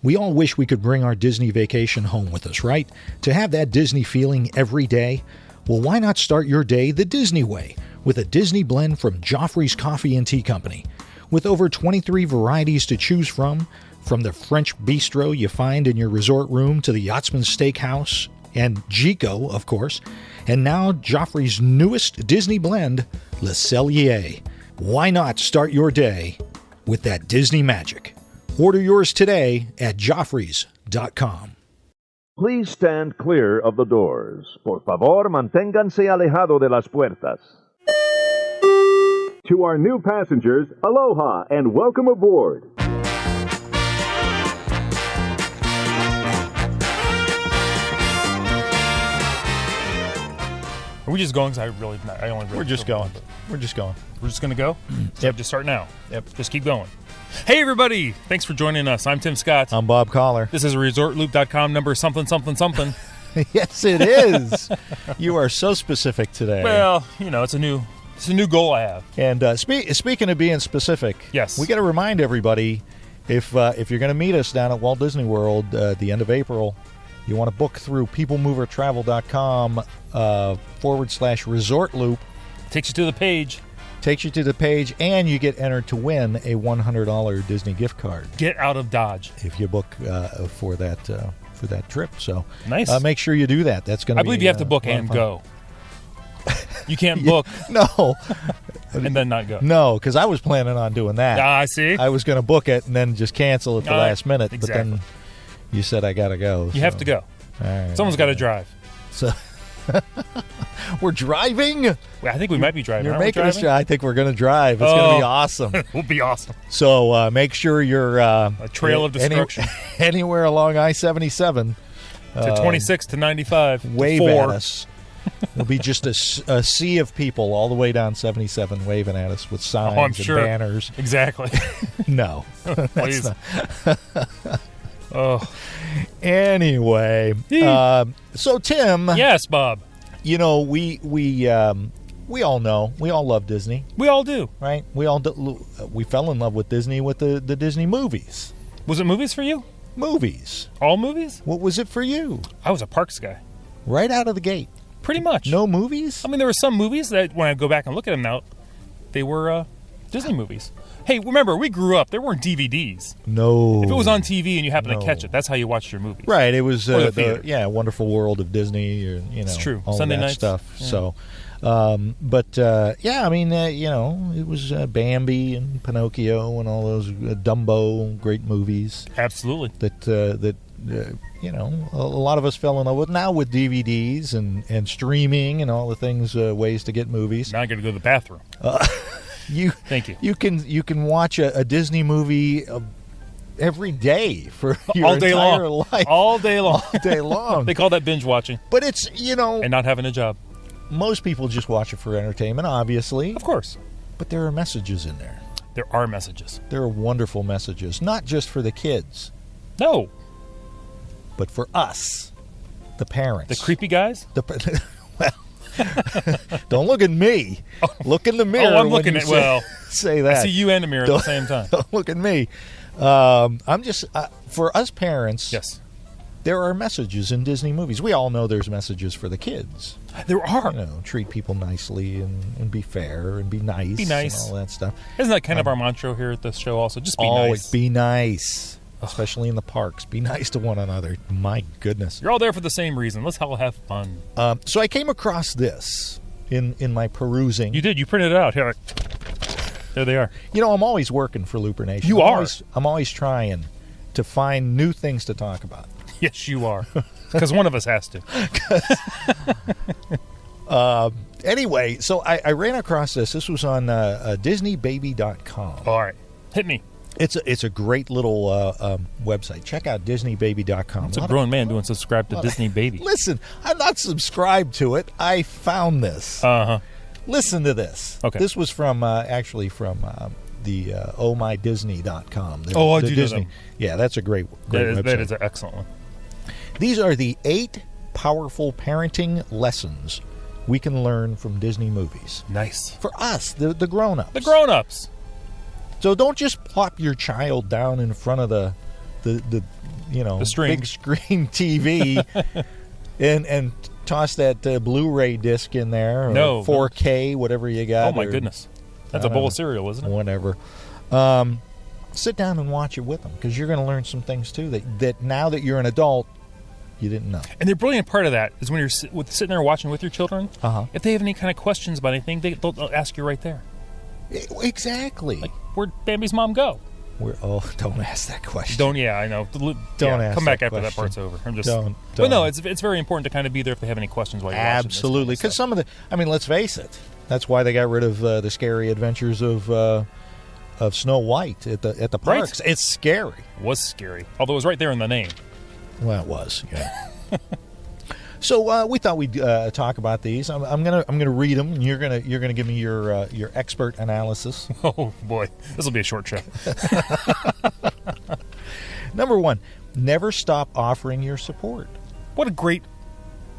We all wish we could bring our Disney vacation home with us, right? To have that Disney feeling every day? Well, why not start your day the Disney way with a Disney blend from Joffrey's Coffee and Tea Company? With over 23 varieties to choose from the French bistro you find in your resort room to the Yachtsman Steakhouse and Gico, of course, and now Joffrey's newest Disney blend, Le Cellier. Why not start your day with that Disney magic? Order yours today at Joffreys.com. Please stand clear of the doors. Por favor, manténganse alejado de las puertas. To our new passengers, aloha and welcome aboard. Are we just going? Because We're just going. We're just going. We're just going to go? So Yep. Just start now. Yep. Just keep going. Hey, everybody. Thanks for joining us. I'm Tim Scott. I'm Bob Collar. This is ResortLoop.com number something, something, something. Yes, it is. You are so specific today. Well, it's a new goal I have. And speaking of being specific, Yes. we got to remind everybody, if you're going to meet us down at Walt Disney World at the end of April, you want to book through peoplemovertravel.com /ResortLoop. Takes you to the page. Takes you to the page, and you get entered to win a $100 Disney gift card Get out of Dodge. if you book for that trip. So Nice. make sure you do that. That's going to I be. believe you have to book a lot of and fun. go. You can't book No, and then not go. no, because I was planning on doing that. I see. I was going to book it and then just cancel at the last minute. exactly. But then you said I got to go. You have to go. All right. Someone's got to drive. So we're driving. Well, I think we might be driving. You're Aren't we making us driving? drive. I think we're going to drive. It's going to be awesome. It will be awesome. So make sure you're A trail of destruction. Anywhere along I-77. To 26 to 95. Wave to 4. at us. It'll be just a sea of people all the way down 77 waving at us with signs I'm and sure. banners. Exactly. No. Please. Oh. Anyway, so Tim, Yes, Bob. we all know, we all love Disney, We all do. right? We fell in love with Disney with the Disney movies. Was it movies for you? Movies. All movies? What was it for you? I was a parks guy. Right out of the gate. Pretty much. No movies? I mean, there were some movies that, when I go back and look at them now, they were Disney movies. Hey, remember, we grew up. There weren't DVDs. No. If it was on TV and you happened No. to catch it, that's how you watched your movies. Right, it was Or the theater. Wonderful World of Disney, or It's true. all Sunday of that nights. stuff. Yeah. So, it was Bambi and Pinocchio and all those Dumbo, great movies Absolutely. that a lot of us fell in love with. Now with DVDs and streaming and all the things, ways to get movies. Now I got to go to the bathroom. Thank you. You can watch a Disney movie every day for your All day entire long. life. All day long. All day long. They call that binge watching But it's, and not having a job. most people just watch it for entertainment, obviously. Of course. But there are messages in there. There are messages. There are wonderful messages, not just for the kids, No. but for us, the parents. The creepy guys? Well, don't look at me. Look in the mirror. I'm when looking you at, well, say that. I see you and the mirror at the Don't- same time. Don't look at me. I'm just for us parents. Yes. There are messages in Disney movies. We all know there's messages for the kids. There are. Treat people nicely and be fair and be nice. Be nice. And all that stuff. Isn't that kind of our mantra here at the show also? Just be Always nice. be nice, especially in the parks. Be nice to one another. My goodness. You're all there for the same reason. Let's all have fun. So I came across this in my perusing. You did. You printed it out. Here. There they are. I'm always working for Looper Nation. You are. I'm always trying to find new things to talk about. Yes, you are. Because one of us has to. Anyway, so I ran across this. This was on DisneyBaby.com. All right. Hit me. It's a great little website. Check out DisneyBaby.com. It's a grown man doing subscribe to Disney Baby. Listen, I'm not subscribed to it. I found this. Uh-huh. Listen to this. Okay. This was from the ohmydisney.com. Oh, I do know them. Yeah, that's a great website. That is an excellent one. These are the 8 powerful parenting lessons we can learn from Disney movies. Nice. For us, the grown-ups. The grown-ups. So don't just plop your child down in front of the the string. big screen TV and toss that Blu-ray disc in there, or 4K, whatever you got. Oh my goodness, that's a bowl of cereal, isn't it? Whatever. Sit down and watch it with them, because you're going to learn some things too that now that you're an adult, you didn't know. And the brilliant part of that is when you're sitting there watching with your children, if they have any kind of questions about anything, they'll ask you right there. Exactly. Like, where'd Bambi's mom go? Don't ask that question. Don't. Yeah, I know. Don't ask. Come back that after question. that part's over. I'm just. Don't. But no, it's very important to kind of be there if they have any questions while you're watching. Absolutely, because some of the. I mean, let's face it. That's why they got rid of the scary adventures of Snow White at the parks. Right. It's scary. It was scary, although it was right there in the name. Well, it was. Yeah. So we thought we'd talk about these. I'm gonna read them, and you're gonna give me your expert analysis. Oh boy, this will be a short show. Number 1, never stop offering your support. What a great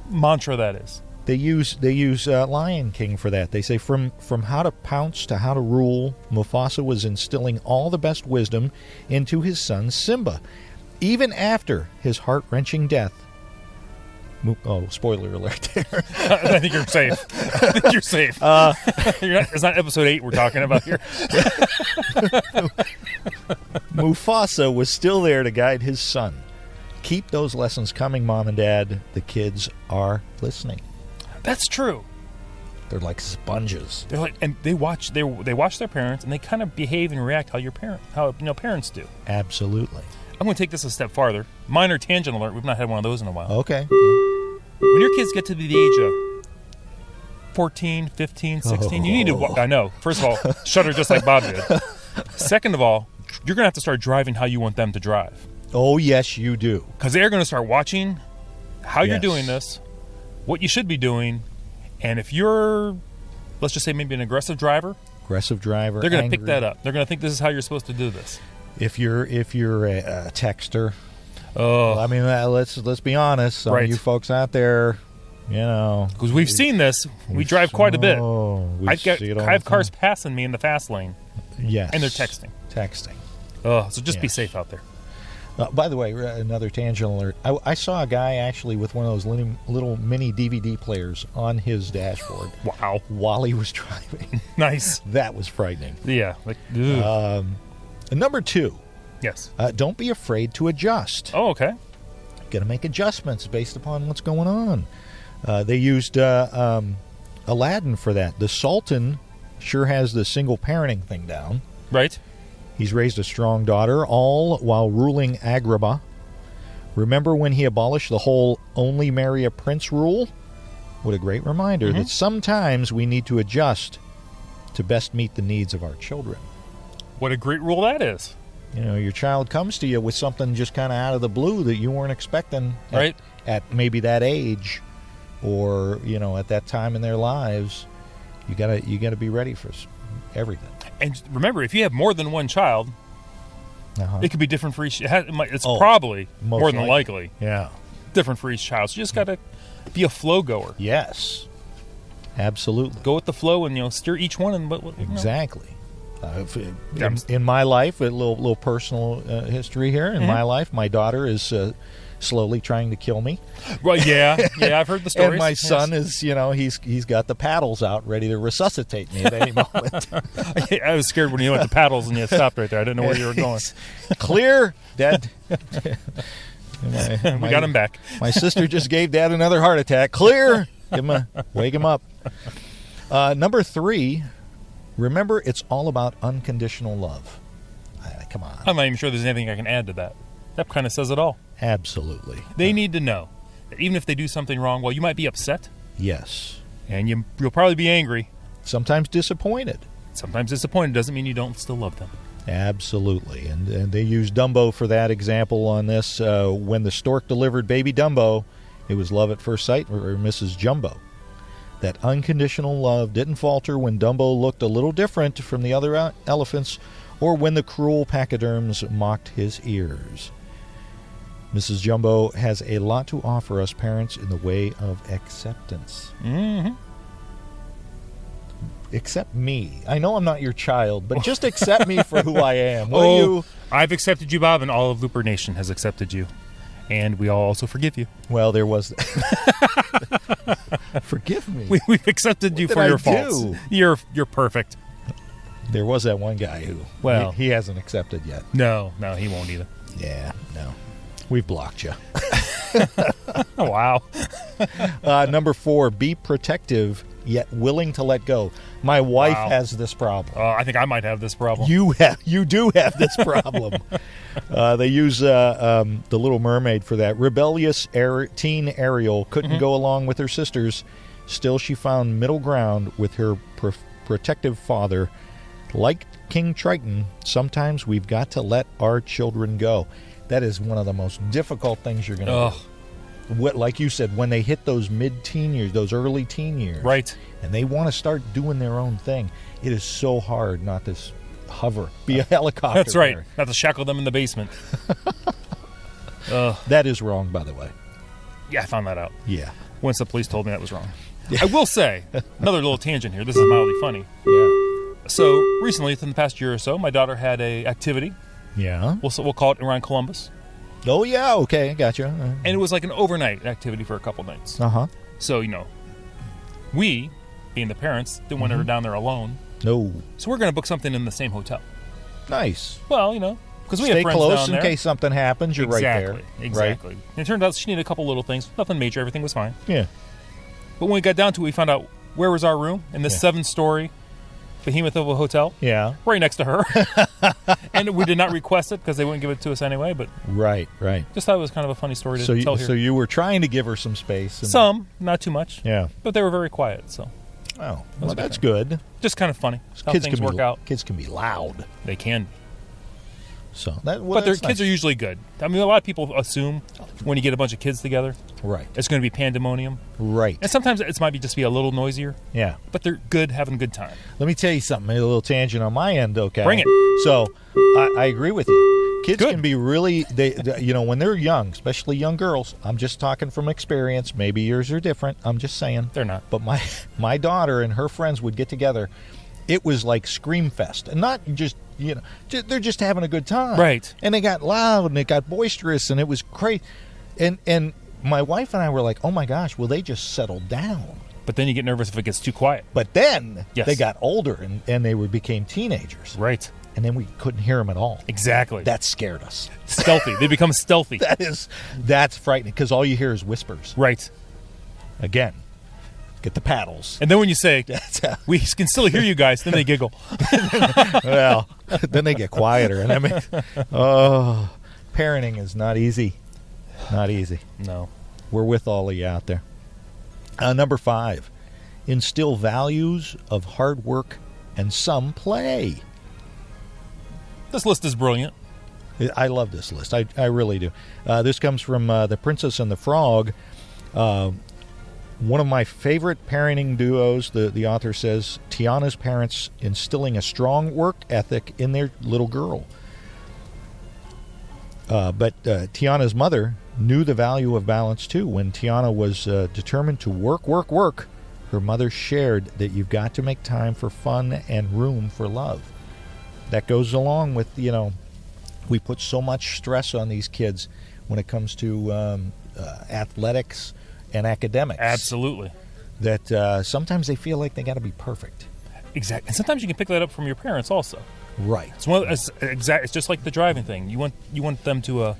mantra that is. They use Lion King for that. They say from how to pounce to how to rule, Mufasa was instilling all the best wisdom into his son Simba, even after his heart-wrenching death. Oh, spoiler alert there. I think you're safe. It's not episode 8 we're talking about here. Mufasa was still there to guide his son. Keep those lessons coming, Mom and Dad. The kids are listening. That's true. They're like sponges. They're like, and they watch their parents, and they kind of behave and react how parents do. Absolutely. I'm going to take this a step farther. Minor tangent alert. We've not had one of those in a while. Okay. When your kids get to the age of 14, 15, 16, you need to... I know. First of all, shudder just like Bob did. Second of all, you're going to have to start driving how you want them to drive. Oh, yes, you do. Because they're going to start watching how you're doing this, what you should be doing, and if you're, let's just say maybe an aggressive driver, they're going to pick that up. They're going to think this is how you're supposed to do this. If you're a texter, well, I mean, let's be honest. Some of you folks out there, because we've seen this, we drive quite a bit. I have cars passing me in the fast lane. Yes, and they're texting. So just be safe out there. By the way, another tangent alert. I saw a guy actually with one of those little mini DVD players on his dashboard. Wow! While he was driving. Nice. That was frightening. Yeah. Number 2. Yes. Don't be afraid to adjust. Oh, okay. Got to make adjustments based upon what's going on. They used Aladdin for that. The Sultan sure has the single parenting thing down. Right. He's raised a strong daughter, all while ruling Agrabah. Remember when he abolished the whole only marry a prince rule? What a great reminder that sometimes we need to adjust to best meet the needs of our children. What a great rule that is. Your child comes to you with something just kind of out of the blue that you weren't expecting at maybe that age or, at that time in their lives. You gotta be ready for everything. And remember, if you have more than one child, it could be different for each. It's probably more than likely. Yeah, different for each child. So you just gotta be a flow goer. Yes, absolutely. Go with the flow and steer each one. And exactly. In my life, a little personal history here. In my life, my daughter is slowly trying to kill me. Right? Yeah. I've heard the stories. And my son is, he's got the paddles out, ready to resuscitate me at any moment. I was scared when you went to paddles and you stopped right there. I didn't know where you were going. Clear, Dad. We got him back. My sister just gave Dad another heart attack. Clear. Wake him up. Number 3. Remember, it's all about unconditional love. Come on. I'm not even sure there's anything I can add to that. That kind of says it all. Absolutely. They need to know that even if they do something wrong, you might be upset. Yes. And you'll probably be angry. Sometimes disappointed. Sometimes disappointed doesn't mean you don't still love them. Absolutely. And they use Dumbo for that example on this. When the stork delivered baby Dumbo, it was love at first sight or Mrs. Jumbo. That unconditional love didn't falter when Dumbo looked a little different from the other elephants or when the cruel pachyderms mocked his ears. Mrs. Jumbo has a lot to offer us parents in the way of acceptance. Mm-hmm. accept me. I know I'm not your child, but just accept me for who I am. Will you? I've accepted you, Bob, and all of Looper Nation has accepted you. And we all also forgive you. Well, there was... Forgive me. We've accepted you for your faults. You're perfect. There was that one guy who... Well... He hasn't accepted yet. No, he won't either. Yeah, no. We've blocked you. Oh, wow. Number 4, be protective, yet willing to let go. My wife has this problem. I think I might have this problem. You do have this problem. They use The Little Mermaid for that. Rebellious teen Ariel couldn't go along with her sisters. Still, she found middle ground with her protective father. Like King Triton, sometimes we've got to let our children go. That is one of the most difficult things you're going to do. Like you said, when they hit those mid-teen years, those early teen years, right, and they want to start doing their own thing, it is so hard not to hover, be a helicopter. That's right, not to shackle them in the basement. That is wrong, by the way. Yeah, I found that out. Yeah. Once the police told me that was wrong. Yeah. I will say, another little tangent here. This is mildly funny. Yeah. So recently, within the past year or so, my daughter had a activity. Yeah. We'll call it around Columbus. Oh, yeah, okay, gotcha. And it was like an overnight activity for a couple nights. Uh-huh. So, we, being the parents, didn't want her down there alone. No. So we're going to book something in the same hotel. Nice. Well, because we have friends close down there. in case something happens. You're right there. Exactly. Right? And it turned out she needed a couple little things. Nothing major. Everything was fine. Yeah. But when we got down to it, we found out where was our room in this 7-story behemoth of a hotel. Yeah. Right next to her. And we did not request it because they wouldn't give it to us anyway. But Right. Just thought it was kind of a funny story to tell here. So you were trying to give her some space. Some, not too much. Yeah. But they were very quiet. So. Oh, well, that's good. Just kind of funny how kids things work out. Kids can be loud. They can. So but their kids are usually good. I mean, a lot of people assume when you get a bunch of kids together, right, it's going to be pandemonium. Right. And sometimes it might just be a little noisier. Yeah. But they're good, having a good time. Let me tell you something, a little tangent on my end, okay? Bring it. So, I agree with you. Kids can be really, they when they're young, especially young girls, I'm just talking from experience. Maybe yours are different. I'm just saying. They're not. But my daughter and her friends would get together. It was like Scream Fest. And not just, they're just having a good time. Right. And they got loud and it got boisterous and it was crazy. And my wife and I were like, oh my gosh, will they just settle down? But then you get nervous if it gets too quiet. But then Yes. they got older and they became teenagers. Right. And then we couldn't hear them at all. Exactly. That scared us. Stealthy. They become stealthy. That's frightening because all you hear is whispers. Right. Again, get the paddles. And then when you say, we can still hear you guys, then they giggle. Well, then they get quieter. And I mean, parenting is not easy. Not easy. No. We're with all of you out there. Number 5, instill values of hard work and some play. This list is brilliant. I love this list. I really do. This comes from The Princess and the Frog. One of my favorite parenting duos, the author says, Tiana's parents instilling a strong work ethic in their little girl. But Tiana's mother knew the value of balance, too. When Tiana was determined to work, her mother shared that you've got to make time for fun and room for love. That goes along with, we put so much stress on these kids when it comes to athletics and academics. Absolutely. That sometimes they feel like they got to be perfect. Exactly. And sometimes you can pick that up from your parents also. Right. It's just like the driving thing. You want them to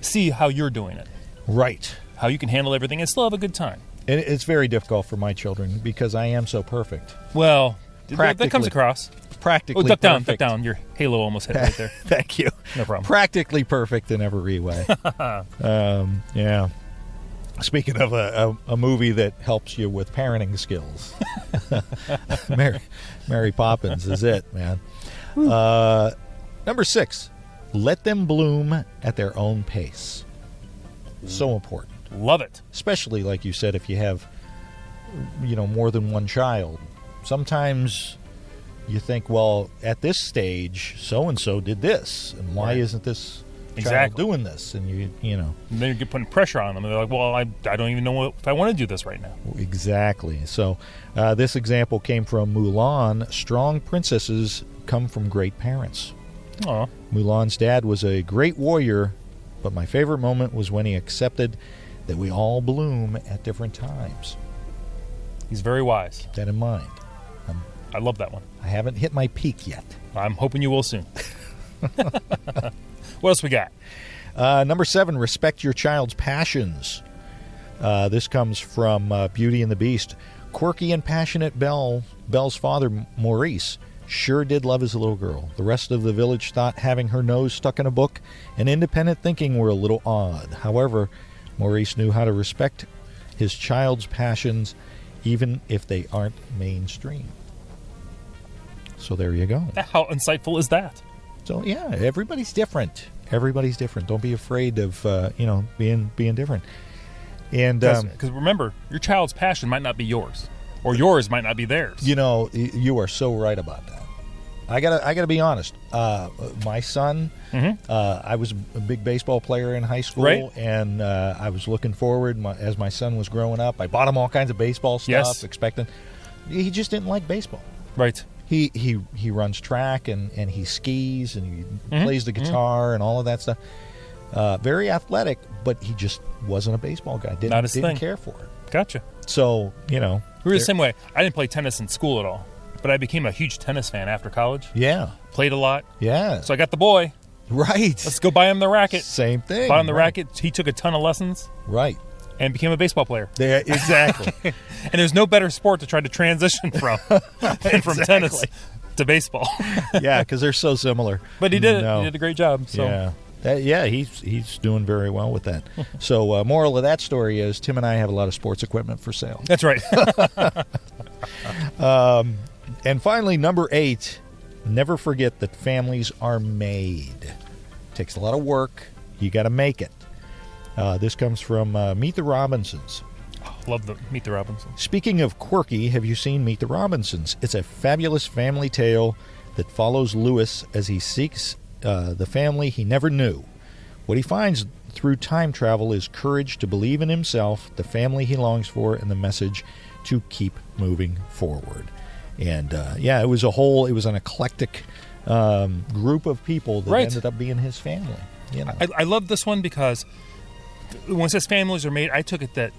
see how you're doing it. Right. How you can handle everything and still have a good time. And it's very difficult for my children because I am so perfect. Well, that comes across. Practically duck perfect. down. Your halo almost hit right there. Thank you. No problem. Practically perfect in every way. Yeah. Speaking of a movie that helps you with parenting skills, Mary Poppins is it, man. Number 6, let them bloom at their own pace. So important. Love it. Especially, like you said, if you have, more than one child. Sometimes you think, well, at this stage, so-and-so did this, and why isn't this child doing this, and you know. And then you're putting pressure on them, and they're like, "Well, I don't even know if I want to do this right now." Exactly. So, this example came from Mulan. Strong princesses come from great parents. Aw. Mulan's dad was a great warrior, but my favorite moment was when he accepted that we all bloom at different times. He's very wise. Keep that in mind. I love that one. I haven't hit my peak yet. I'm hoping you will soon. What else we got? Number 7, respect your child's passions. This comes from Beauty and the Beast. Quirky and passionate Belle's father, Maurice, sure did love his little girl. The rest of the village thought having her nose stuck in a book and independent thinking were a little odd. However, Maurice knew how to respect his child's passions, even if they aren't mainstream. So there you go. How insightful is that? So yeah, everybody's different. Everybody's different. Don't be afraid of being different. And because remember, your child's passion might not be yours, or yours might not be theirs. You know, you are so right about that. I gotta be honest. My son, I was a big baseball player in high school, right. And I was looking forward as my son was growing up. I bought him all kinds of baseball stuff, Yes. expecting. He just didn't like baseball. Right. He runs track and he skis and he plays the guitar and all of that stuff. Very athletic, but he just wasn't a baseball guy. Not his didn't thing. care for it. Gotcha. So, you know. We were the same way. I didn't play tennis in school at all, but I became a huge tennis fan after college. Yeah. Played a lot. Yeah. So I got the boy. Right. Let's go buy him the racket. Same thing. Bought him the right. racket. He took a ton of lessons. Right. And became a baseball player. Yeah, exactly. And there's no better sport to try to transition from than from tennis to baseball. Yeah, because they're so similar. But he did it. He did a great job. So. Yeah. He's doing very well with that. So, moral of that story is Tim and I have a lot of sports equipment for sale. That's right. And finally, number 8, never forget that families are made. Takes a lot of work. You got to make it. This comes from Meet the Robinsons. Love the Meet the Robinsons. Speaking of quirky, have you seen Meet the Robinsons? It's a fabulous family tale that follows Lewis as he seeks the family he never knew. What he finds through time travel is courage to believe in himself, the family he longs for, and the message to keep moving forward. And it was an eclectic group of people that ended up being his family. You know. I love this one because when it says families are made, I took it that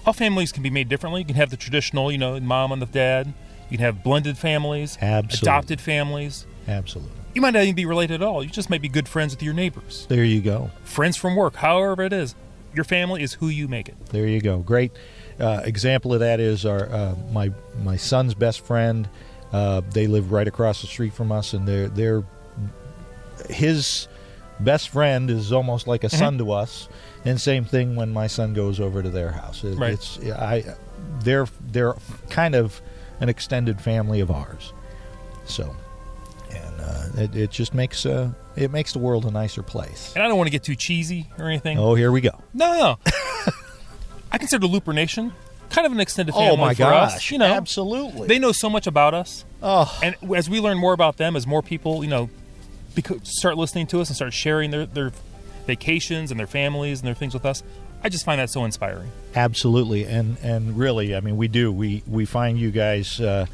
all families can be made differently. You can have the traditional, mom and the dad. You can have blended families, Absolutely. Adopted families. Absolutely. You might not even be related at all. You just might be good friends with your neighbors. There you go. Friends from work, however it is. Your family is who you make it. There you go. Great example of that is my son's best friend. They live right across the street from us, and his best friend is almost like a son to us. And same thing when my son goes over to their house. They're kind of an extended family of ours. So, and it just makes the world a nicer place. And I don't want to get too cheesy or anything. Oh, here we go. No. I consider Looper Nation kind of an extended family oh my for gosh, us. Absolutely. They know so much about us. Oh. And as we learn more about them, as more people, start listening to us and start sharing their vacations and their families and their things with us, I just find that so inspiring. Absolutely. And really, I mean, we do. We find you guys, the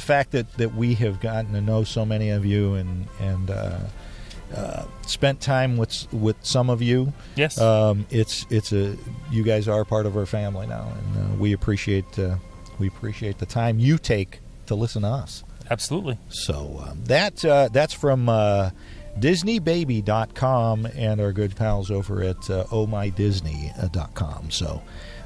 fact that we have gotten to know so many of you and spent time with some of you. Yes. You guys are part of our family now, and we appreciate the time you take to listen to us. Absolutely. So that's from DisneyBaby.com and our good pals over at ohmydisney.com. So,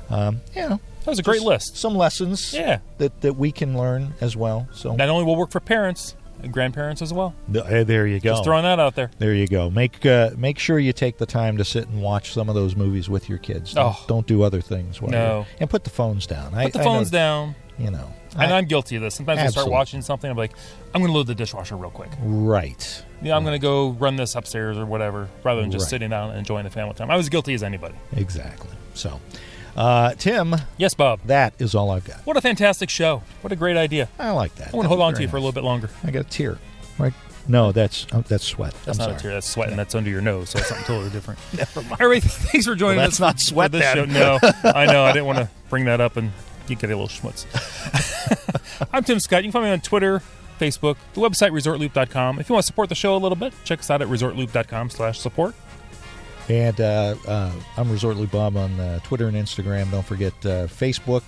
that was a great list. Some lessons that we can learn as well. So not only will work for parents and grandparents as well. There you go. Just throwing that out there. There you go. Make sure you take the time to sit and watch some of those movies with your kids. Don't do other things. And put the phones down. Put the phones down. And I'm guilty of this. Sometimes I start watching something, I'm like, I'm going to load the dishwasher real quick. Right. I'm going to go run this upstairs or whatever, rather than just sitting down and enjoying the family time. I was guilty as anybody. Exactly. So, Tim. Yes, Bob. That is all I've got. What a fantastic show. What a great idea. I like that. I want to hold on to you for a little bit longer. I got a tear right No, that's sweat. That's I'm not sorry. a tear. That's sweat, and that's under your nose, so that's something totally different. Never mind. Everybody, thanks for joining Well, us. that's not sweat for this then. show. No, I know. I didn't want to bring that up and you get a little schmutz. I'm Tim Scott. You can find me on Twitter, Facebook, the website ResortLoop.com. If you want to support the show a little bit, check us out at ResortLoop.com/support. And I'm Resort Loop Bob on Twitter and Instagram. Don't forget Facebook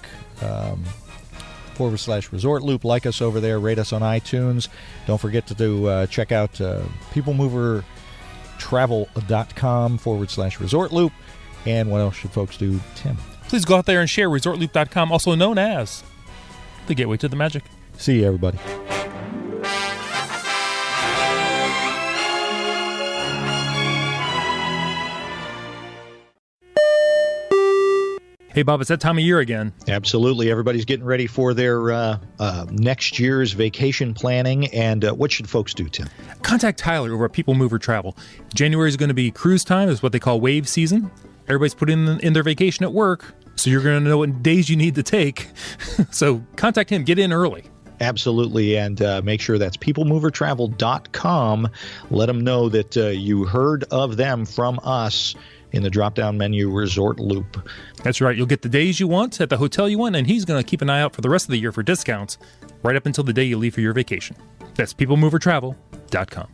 /Resort Loop. Like us over there. Rate us on iTunes. Don't forget to check out peoplemovertravel.com /Resort Loop. And what else should folks do, Tim? Please go out there and share ResortLoop.com, also known as the gateway to the magic. See you, everybody. Hey, Bob, it's that time of year again. Absolutely. Everybody's getting ready for their next year's vacation planning. And what should folks do, Tim? Contact Tyler over at People Mover Travel. January is going to be cruise time. It's what they call wave season. Everybody's putting in their vacation at work, so you're going to know what days you need to take. So contact him. Get in early. Absolutely, and make sure that's peoplemovertravel.com. Let them know that you heard of them from us in the drop-down menu Resort Loop. That's right. You'll get the days you want at the hotel you want, and he's going to keep an eye out for the rest of the year for discounts right up until the day you leave for your vacation. That's peoplemovertravel.com.